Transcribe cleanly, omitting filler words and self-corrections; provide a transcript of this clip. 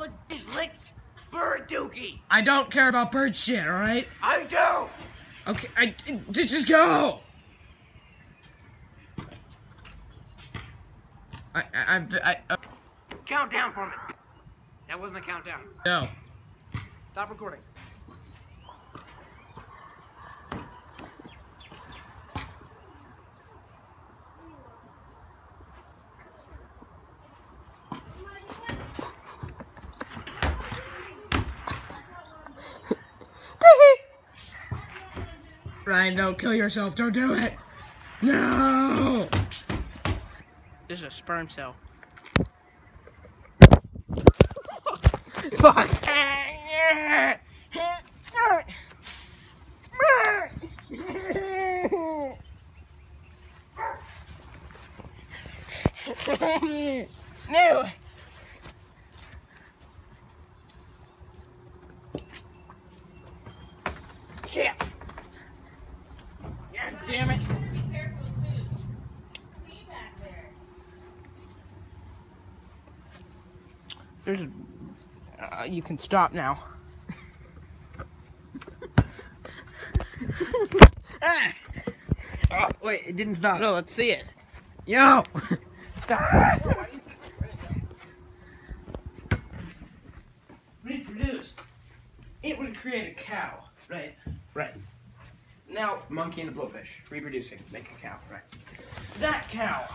Someone just licked bird dookie. I don't care about bird shit, alright? I do. Okay, just go! Count down for me. That wasn't a countdown. No. Stop recording. Ryan, don't kill yourself. Don't do it. No! This is a sperm cell. Fuck! No! Shit! God damn it! There's you can stop now. Ah! Oh, wait, it didn't stop. No, let's see it. Yo! Reproduce. It would create a cow, right? Right. Now, Monkey and a blowfish reproducing, make a cow, right? that cow